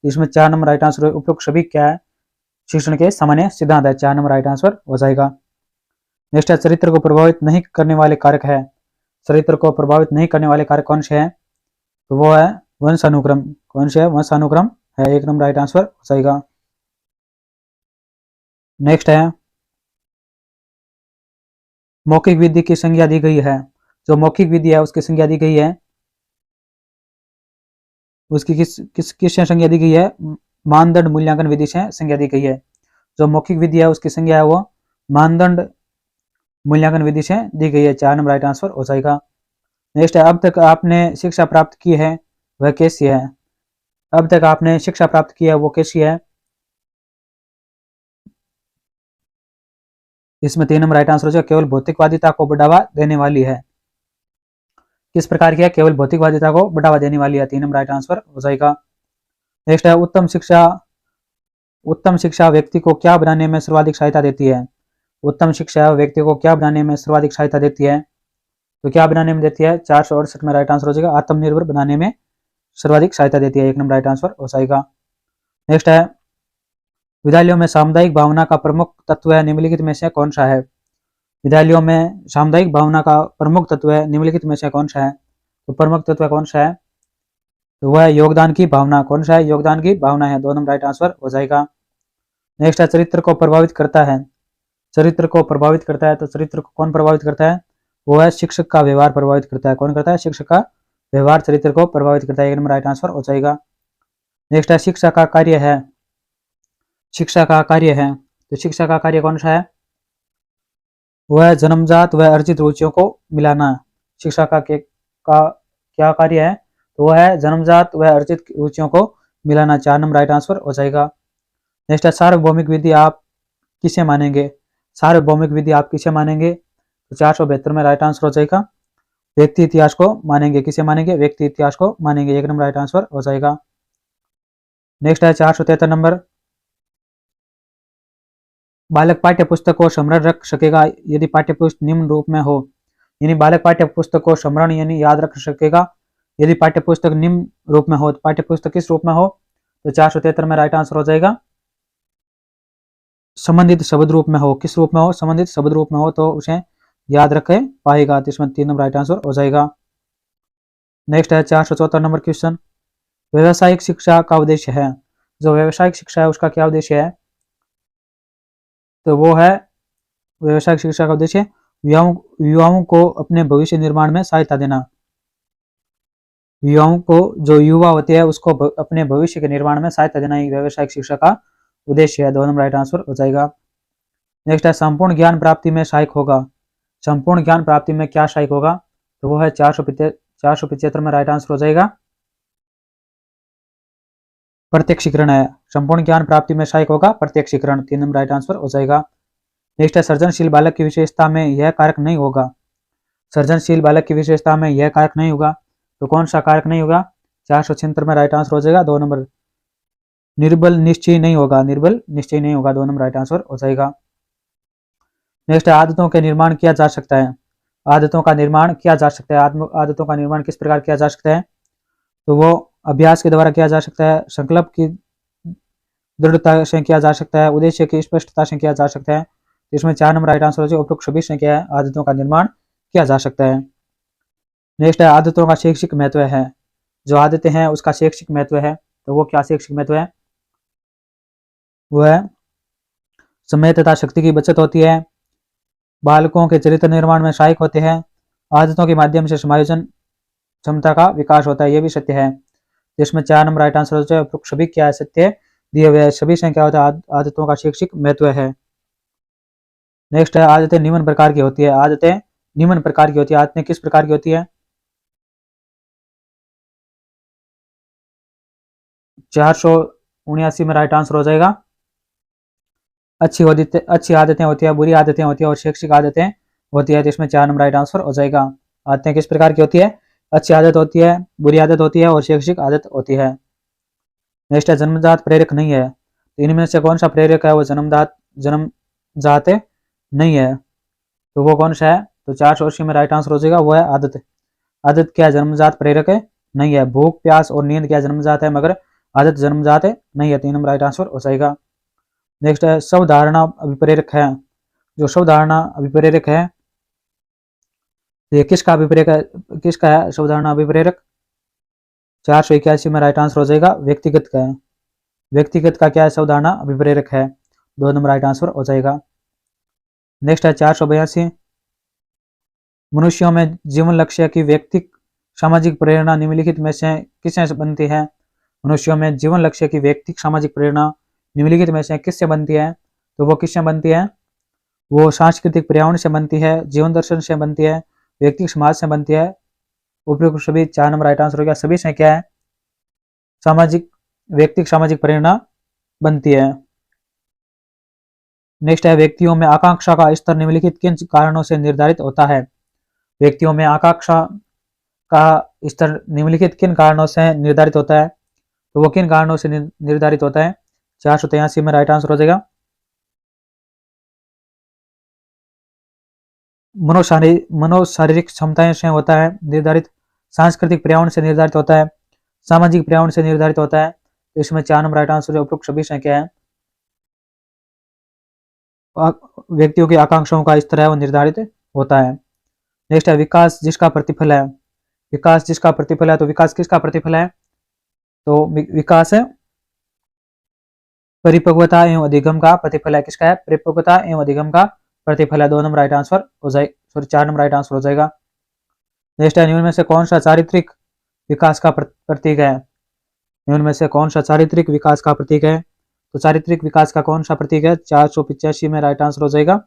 A: इसमें 4 नंबर राइट आंसर। उपरोक्त सभी क्या है? शिक्षण के सामान्य सिद्धांत है। 4 नंबर राइट आंसर हो जाएगा। नेक्स्ट है चरित्र को प्रभावित नहीं करने वाले कारक है। चरित्र को प्रभावित नहीं करने वाले कारक कौन से हैं? तो वो है वंशानुक्रम। कौन से है? वंशानुक्रम है। 1 नंबर राइट आंसर हो जाएगा। नेक्स्ट है मौखिक विधि की संज्ञा दी गई है। जो मौखिक विधि है उसकी संज्ञा दी गई है, उसकी किस संज्ञा दी गई है? मानदंड मूल्यांकन विधि से संज्ञा दी गई है। जो मौखिक विधि है उसकी संज्ञा है वो मानदंड मूल्यांकन विधि से दी गई है। 4 नंबर राइट आंसर हो जाएगा। नेक्स्ट है अब तक आपने शिक्षा प्राप्त की है वह कैसी है? अब तक आपने शिक्षा प्राप्त की है वो कैसी है? इसमें 3 नंबर राइट आंसर हो जाएगा। केवल भौतिकवादिता को बढ़ावा देने वाली है। किस प्रकार की है? केवल भौतिकवादिता को बढ़ावा देने वाली है। 3 नंबर राइट आंसर हो जाएगा। नेक्स्ट है उत्तम शिक्षा व्यक्ति को क्या बनाने में सर्वाधिक सहायता देती है? उत्तम शिक्षा व्यक्ति को क्या बनाने में सर्वाधिक सहायता देती है? तो क्या बनाने में देती है? 468 में राइट आंसर हो जाएगा। आत्मनिर्भर बनाने में सर्वाधिक सहायता देती है। 1 नंबर राइट आंसर हो जाएगा। नेक्स्ट है विद्यालयों में सामुदायिक भावना का प्रमुख तत्व है निम्नलिखित में से कौन सा है? विद्यालयों में सामुदायिक भावना का प्रमुख तत्व है निम्नलिखित में से कौन सा है? तो प्रमुख तत्व कौन सा है? तो वह योगदान की भावना। कौन सा है? योगदान की भावना है। 2 नंबर राइट आंसर हो जाएगा। नेक्स्ट है चरित्र को प्रभावित करता है। चरित्र को प्रभावित करता है, तो चरित्र को कौन प्रभावित करता है? वो है शिक्षक का व्यवहार प्रभावित करता है। कौन करता है? शिक्षक का व्यवहार चरित्र को प्रभावित करता है। 1 नंबर राइट आंसर हो जाएगा। नेक्स्ट है शिक्षा का कार्य है। शिक्षा का कार्य है, तो शिक्षा का कार्य कौन सा है? वह जन्मजात व अर्जित रुचियों को मिलाना। शिक्षा का क्या कार्य है? तो वह है जन्मजात व अर्जित रुचियों को मिलाना। 4 नंबर राइट आंसर हो जाएगा। नेक्स्ट है सार्वभौमिक विधि आप किसे मानेंगे? सार्वभौमिक विधि आप किसे मानेंगे? तो 472 में राइट आंसर हो जाएगा। व्यक्ति इतिहास को मानेंगे। किसे मानेंगे? व्यक्ति इतिहास को मानेंगे। 1 नंबर राइट आंसर हो जाएगा। नेक्स्ट है 473 नंबर। बालक पाठ्य पुस्तक को स्मरण रख सकेगा यदि पाठ्य पुस्तक निम्न रूप में हो। यानी बालक पाठ्य पुस्तक को स्मरण यानी याद रख सकेगा यदि पाठ्य पुस्तक निम्न रूप में हो। तो पाठ्य पुस्तक किस रूप में हो? तो 473 में राइट आंसर हो जाएगा संबंधित शब्द रूप में हो। किस रूप में हो? संबंधित शब्द रूप में हो तो उसे याद रखे पाएगा। तो इसमें 3 नंबर राइट आंसर हो जाएगा। नेक्स्ट है 474 नंबर क्वेश्चन। व्यवसायिक शिक्षा का उद्देश्य है। जो व्यवसायिक शिक्षा है उसका क्या उद्देश्य है? तो वो है व्यवसायिक शिक्षा का उद्देश्य युवाओं को अपने भविष्य निर्माण में सहायता देना। युवाओं को, जो युवा होते हैं उसको अपने भविष्य के निर्माण में सहायता देना ही व्यवसायिक शिक्षा का उद्देश्य है। 2 नंबर राइट आंसर हो जाएगा। नेक्स्ट है संपूर्ण ज्ञान प्राप्ति में सहायक होगा। संपूर्ण ज्ञान प्राप्ति में क्या सहायक होगा? तो वो है 475 में राइट आंसर हो जाएगा प्रत्यक्षीकरण है। संपूर्ण ज्ञान प्राप्ति में सहायक होगा प्रत्यक्षीकरण। 3 नंबर राइट आंसर हो जाएगा। नेक्स्ट है सृजनशील बालक की विशेषता में यह कारक नहीं होगा। सृजनशील बालक की विशेषता में यह कारक नहीं होगा, तो कौन सा कारक नहीं होगा? 476 में राइट आंसर हो जाएगा। 2 नंबर निर्बल निश्चय नहीं होगा। निर्बल निश्चय नहीं होगा। 2 नंबर राइट आंसर हो जाएगा। नेक्स्ट है आदतों के निर्माण किया जा सकता है। आदतों का निर्माण किया जा सकता है। आदतों का निर्माण किस प्रकार किया जा सकता है? तो वो अभ्यास के द्वारा किया जा सकता है, संकल्प की दृढ़ता से किया जा सकता है, उद्देश्य की स्पष्टता से किया जा सकता है। इसमें 4 नंबर राइट आंसर हो जाएगा। उपरोक्त सभी से क्या है? आदतों का निर्माण किया जा सकता है। नेक्स्ट है आदतों का शैक्षिक महत्व है। जो आदतें हैं उसका शैक्षिक महत्व है, तो वो क्या शैक्षिक महत्व है? वो है समय तथा शक्ति की बचत होती है, बालकों के चरित्र निर्माण में सहायक होते हैं। आदतों के माध्यम से समायोजन क्षमता का विकास होता है, यह भी सत्य है। जिसमें 4 नंबर राइट आंसर होता है। उपरोक्त सभी क्या है सत्य दिए हुए सभी से क्या होता है आदतों का शैक्षिक महत्व है। नेक्स्ट है आदतें निम्न प्रकार की होती है। आदतें निम्न प्रकार की होती है। आदतें किस प्रकार की होती है? 479 में राइट आंसर हो जाएगा। अच्छी आदतें होती है, बुरी आदतें होती है और शैक्षिक आदतें होती है, तो इसमें 4 नंबर राइट आंसर हो जाएगा। आदतें किस प्रकार की होती है? अच्छी आदत होती है, बुरी आदत होती है और शैक्षिक आदत होती है। नेक्स्ट है जन्मजात प्रेरक नहीं है। तो इनमें से कौन सा प्रेरक है वो जन्मजात नहीं है, तो वो कौन सा है? तो 480 में राइट आंसर हो जाएगा, वो है आदत। आदत क्या जन्मजात प्रेरक है? नहीं है। भूख प्यास और नींद क्या जन्मजात है, मगर आदत जन्मजात है नहीं है। 3 नंबर राइट आंसर हो जाएगा। नेक्स्ट है स्वधारणा अभिप्रेरक है। जो स्वधारणा अभिप्रेरक है, ये किसका अभिप्रेरक है? किसका है स्वधारणा अभिप्रेरक? 481 में राइट आंसर हो जाएगा, व्यक्तिगत का है। व्यक्तिगत का क्या है? स्वधारणा अभिप्रेरक है। 2 नंबर राइट आंसर हो जाएगा। नेक्स्ट है 482, मनुष्यों में जीवन लक्ष्य की व्यक्तिक सामाजिक प्रेरणा निम्नलिखित में से किससे बनती है? मनुष्यों में जीवन लक्ष्य की व्यक्तिक सामाजिक प्रेरणा निम्नलिखित में से किससे बनती है? तो वो किससे बनती है? वो सांस्कृतिक पर्यावरण से बनती है, जीवन दर्शन से बनती है, व्यक्तिक समाज से बनती है। उपयुक्त सभी 4 नंबर राइट आंसर हो गया। सभी से क्या है? सामाजिक व्यक्तिक सामाजिक प्रेरणा बनती है। नेक्स्ट है व्यक्तियों में आकांक्षा का स्तर निम्नलिखित किन कारणों से निर्धारित होता है? व्यक्तियों में आकांक्षा का स्तर निम्नलिखित किन कारणों से निर्धारित होता है? तो वो किन कारणों से निर्धारित होता है? 483 में राइट आंसर हो जाएगा। मनोशारीरिक क्षमताएं से होता है निर्धारित, सांस्कृतिक पर्यावरण से निर्धारित होता है, सामाजिक पर्यावरण से निर्धारित होता है। तो इसमें 4 नंबर राइट आंसर उपयुक्त सभी से क्या है? व्यक्तियों की आकांक्षाओं का स्तर है वो निर्धारित होता है। नेक्स्ट है विकास जिसका प्रतिफल है। विकास जिसका प्रतिफल है, तो विकास किसका प्रतिफल है? तो विकास है परिपक्वता एवं अधिगम का प्रतिफल है। किसका है? परिपक्वता एवं अधिगम का प्रतिफल है। 2 नंबर राइट आंसर हो जाए, सॉरी 4 नंबर राइट आंसर हो जाएगा। नेक्स्ट है निम्न में से कौन सा चारित्रिक विकास का प्रतीक है? निम्न में से कौन सा चारित्रिक विकास का प्रतीक है? तो चारित्रिक विकास का कौन सा प्रतीक है? 485 में राइट आंसर हो जाएगा।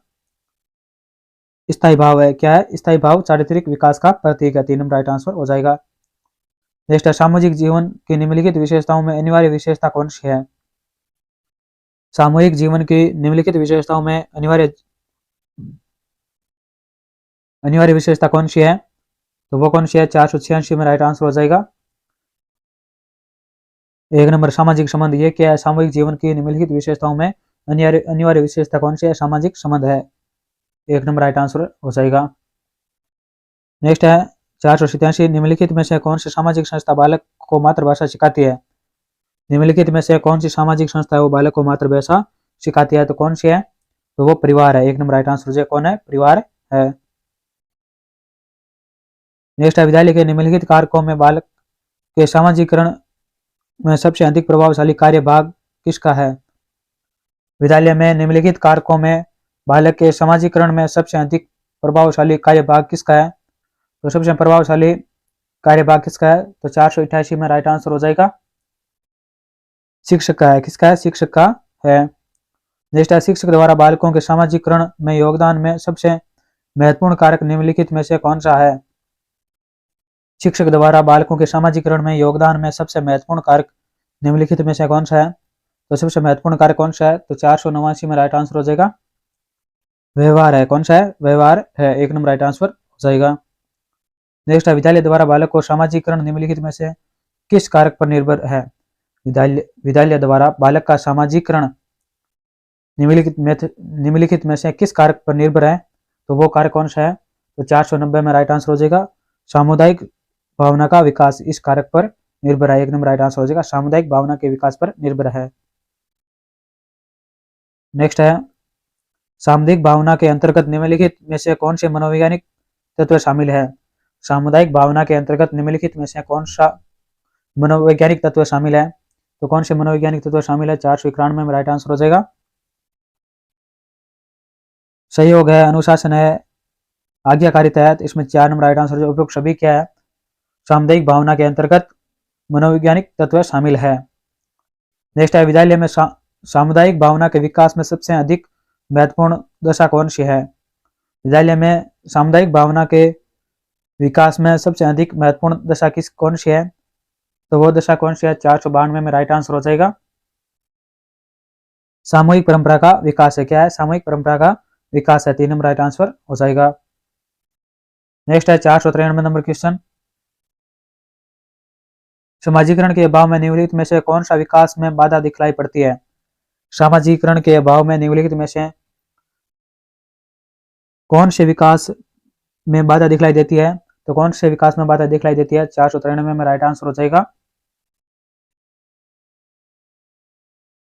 A: स्थायी भाव है। क्या है? स्थायी भाव चारित्रिक विकास का प्रतीक है। 3 नंबर राइट आंसर हो जाएगा। नेक्स्ट है सामाजिक जीवन की निम्नलिखित विशेषताओं में अनिवार्य विशेषता कौन सी है? सामूहिक जीवन की निम्नलिखित विशेषताओं में अनिवार्य विशेषता कौन सी है? तो वो कौन सी है? 486 में राइट आंसर हो जाएगा। 1 नंबर सामाजिक संबंध। ये क्या है? सामूहिक जीवन की निम्नलिखित विशेषताओं में अनिवार्य विशेषता कौन सी है? सामाजिक संबंध है। 1 नंबर राइट आंसर हो जाएगा। नेक्स्ट है 487, निम्नलिखित में से कौन सी सामाजिक संस्था बालक को मातृभाषा सिखाती है? निम्नलिखित में से कौन सी सामाजिक संस्था है वो बालक को मातृभाषा सिखाती है? तो कौन सी है? तो वो परिवार है। 1 नंबर राइट आंसर हो जाएगा। कौन है? परिवार है। नेक्स्ट है विद्यालय के निम्नलिखित कारकों में बालक के सामाजिकरण में सबसे अधिक प्रभावशाली कार्य भाग किसका है? विद्यालय में निम्नलिखित कारकों में बालक के सामाजिकरण में सबसे अधिक प्रभावशाली कार्य भाग किसका है? तो सबसे प्रभावशाली कार्य भाग किसका है? तो 488 में राइट आंसर हो जाएगा। शिक्षक का है। किसका है? शिक्षक का है। नेक्स्ट है शिक्षक द्वारा बालकों के सामाजिकरण में योगदान में सबसे महत्वपूर्ण कारक निम्नलिखित में से कौन सा है? शिक्षक द्वारा बालकों के सामाजिकरण में योगदान में सबसे महत्वपूर्ण कारक निम्नलिखित में से कौन सा है? तो सबसे महत्वपूर्ण कारक कौन सा है? तो 489 में राइट आंसर हो जाएगा। व्यवहार है। कौन सा है? व्यवहार है। 1 नंबर राइट आंसर हो जाएगा। नेक्स्ट है विद्यालय द्वारा बालक को सामाजिकरण निम्नलिखित में से किस कारक पर निर्भर है? विद्यालय द्वारा बालक का सामाजिकरण निम्नलिखित में से किस कारक पर निर्भर है? तो वो कारक कौन सा है? तो 490 में राइट आंसर हो जाएगा। सामुदायिक भावना का विकास इस कारक पर निर्भर है। 1 नंबर राइट आंसर हो जाएगा। सामुदायिक भावना के विकास पर निर्भर है। नेक्स्ट है सामुदायिक भावना के अंतर्गत निम्नलिखित में से कौन से मनोवैज्ञानिक तत्व शामिल है? सामुदायिक भावना के अंतर्गत निम्नलिखित में से कौन सा मनोवैज्ञानिक तत्व शामिल है? तो कौन से मनोवैज्ञानिक तत्व शामिल है? 491 में राइट आंसर हो जाएगा। सहयोग है, अनुशासन है, आज्ञाकारिता है। तो इसमें 4 नंबर राइट आंसर जो उपयुक्त सभी क्या है, सामुदायिक भावना के अंतर्गत मनोवैज्ञानिक तत्व शामिल है। नेक्स्ट है विद्यालय में सामुदायिक भावना के विकास में सबसे अधिक महत्वपूर्ण दशा कौन सी है? विद्यालय में सामुदायिक भावना के विकास में सबसे अधिक महत्वपूर्ण दशा कौन सी है? तो वो दशा कौन सी है? 492 में राइट आंसर हो जाएगा सामूहिक परंपरा का विकास है। क्या है? सामूहिक परंपरा का विकास है। 3 नंबर राइट आंसर हो जाएगा। नेक्स्ट है 493 नंबर क्वेश्चन, समाजीकरण के अभाव में निम्नलिखित में से कौन सा विकास में बाधा दिखलाई पड़ती है? सामाजिकरण के अभाव में निम्नलिखित में से कौन से विकास में बाधा दिखलाई देती है? तो कौन से विकास में बाधा दिखलाई देती है? 493 में राइट आंसर हो जाएगा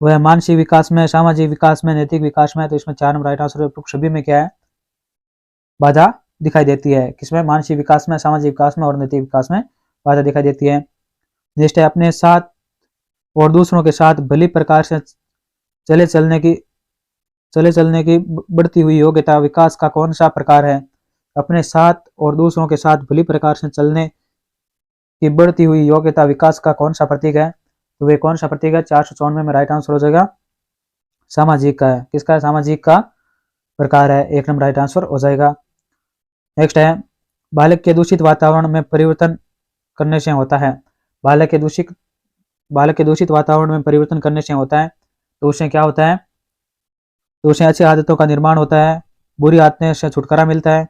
A: वह मानसिक विकास में, सामाजिक विकास में, नैतिक विकास में। तो इसमें 4 नंबर राइट आंसर सभी में क्या है? बाधा दिखाई देती है। किसमें? मानसिक विकास में, सामाजिक विकास में और नैतिक विकास में बाधा दिखाई देती है। नेक्स्ट है अपने साथ और दूसरों के साथ भली प्रकार से चले चलने की बढ़ती हुई योग्यता विकास का कौन सा प्रकार है? अपने साथ और दूसरों के साथ भली प्रकार से चलने की बढ़ती हुई योग्यता विकास का कौन सा प्रतीक है? तो वे कौन सा प्रतीक है? 494 में राइट आंसर हो जाएगा सामाजिक का है। किसका है? सामाजिक का प्रकार है। 1 नंबर राइट आंसर हो जाएगा। नेक्स्ट है बालक के दूषित वातावरण में परिवर्तन करने से होता है। बालक के दूषित वातावरण में परिवर्तन करने से होता है। तो उससे क्या होता है? तो उससे अच्छी आदतों का निर्माण होता है, बुरी आदतें से छुटकारा मिलता है,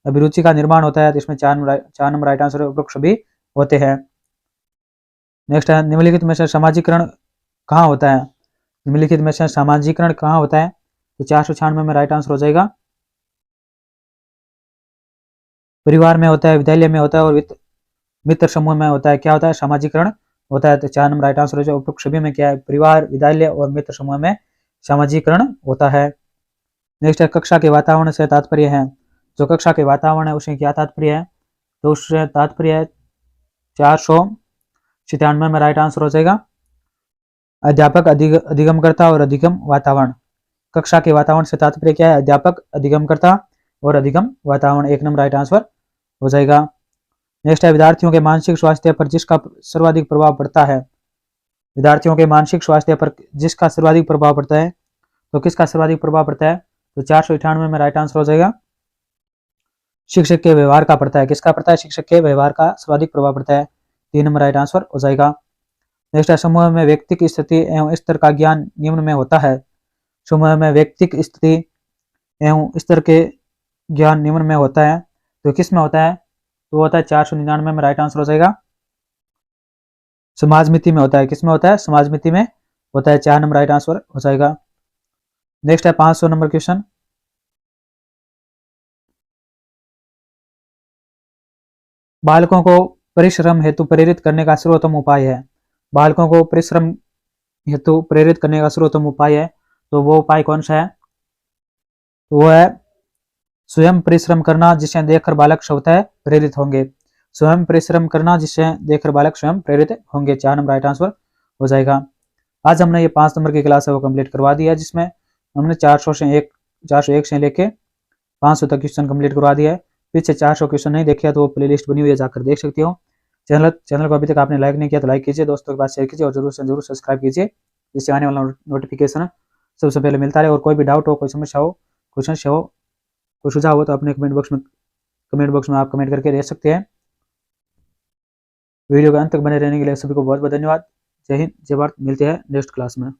A: अभिरुचि का निर्माण होता है। तो इसमें 4 नंबर राइट आंसर उपयुक्त सभी होते हैं। नेक्स्ट है निम्नलिखित में से सामाजिकरण कहाँ होता है? निम्नलिखित में से सामाजिकरण कहाँ होता है? तो 496 में राइट आंसर हो जाएगा परिवार में होता है, विद्यालय में होता है और मित्र समूह में होता है। क्या होता है? सामाजिकरण होता है। तो 4 नंबर राइट आंसर हो जाएगा उपयुक्त सभी में क्या है? परिवार, विद्यालय और मित्र समूह में सामाजिकरण होता है। नेक्स्ट है कक्षा के वातावरण से तात्पर्य है। जो कक्षा के वातावरण है उससे क्या तात्पर्य है? तो उससे तात्पर्य है 497 में राइट आंसर हो जाएगा अध्यापक, अधिगमकर्ता और अधिगम वातावरण। कक्षा के वातावरण से तात्पर्य क्या है? अध्यापक, अधिगमकर्ता और अधिगम वातावरण। 1 नंबर राइट आंसर हो जाएगा। नेक्स्ट है विद्यार्थियों के मानसिक स्वास्थ्य पर जिसका सर्वाधिक प्रभाव पड़ता है। विद्यार्थियों के मानसिक स्वास्थ्य पर जिसका सर्वाधिक प्रभाव पड़ता है, तो किसका सर्वाधिक प्रभाव पड़ता है? तो 498 में राइट आंसर हो जाएगा शिक्षक के व्यवहार का पड़ता है। किसका पड़ता है? शिक्षक के व्यवहार का सर्वाधिक प्रभाव पड़ता है। 3 नंबर राइट आंसर हो जाएगा। नेक्स्ट है समूह में व्यक्तिक स्थिति एवं स्तर का ज्ञान निम्न में होता है। समूह में व्यक्तिक स्थिति एवं स्तर के ज्ञान निम्न में होता है। तो किस में होता है? तो होता है 499 में राइट आंसर हो जाएगा समाजमिति में होता है। किस में होता है? समाजमिति में होता है। 4 नंबर राइट आंसर हो जाएगा। नेक्स्ट है 500 नंबर क्वेश्चन, बालकों को परिश्रम हेतु प्रेरित करने का सर्वोत्तम उपाय है। बालकों को परिश्रम हेतु प्रेरित करने का सर्वोत्तम उपाय है। तो वो उपाय कौन सा है? तो वो है स्वयं परिश्रम करना, जिसे देखकर बालक स्वतः प्रेरित होंगे। स्वयं परिश्रम करना जिससे देखकर बालक स्वयं प्रेरित होंगे। 4 नंबर राइट आंसर हो जाएगा। आज हमने ये 5 नंबर की क्लास है वो कंप्लीट करवा दी है, जिसमें हमने 401 से लेके 500 तक क्वेश्चन कंप्लीट करवा दिया है। पीछे 400 क्वेश्चन नहीं देखे तो वो प्ले लिस्ट बनी हुई है, जाकर देख सकती हो। चैनल को अभी तक आपने लाइक नहीं किया तो लाइक कीजिए, दोस्तों के पास शेयर कीजिए और जरूर से जरूर सब्सक्राइब कीजिए, जिससे आने वाला नोटिफिकेशन सबसे पहले मिलता रहे। और कोई भी डाउट हो, कोई समस्या हो, क्वेश्चन हो, कोई सुझाव हो तो अपने कमेंट बॉक्स में आप कमेंट करके दे सकते हैं। वीडियो के अंत तक बने रहने के लिए सभी को बहुत बहुत धन्यवाद। जय हिंद, जय भारत। मिलते हैं नेक्स्ट क्लास में।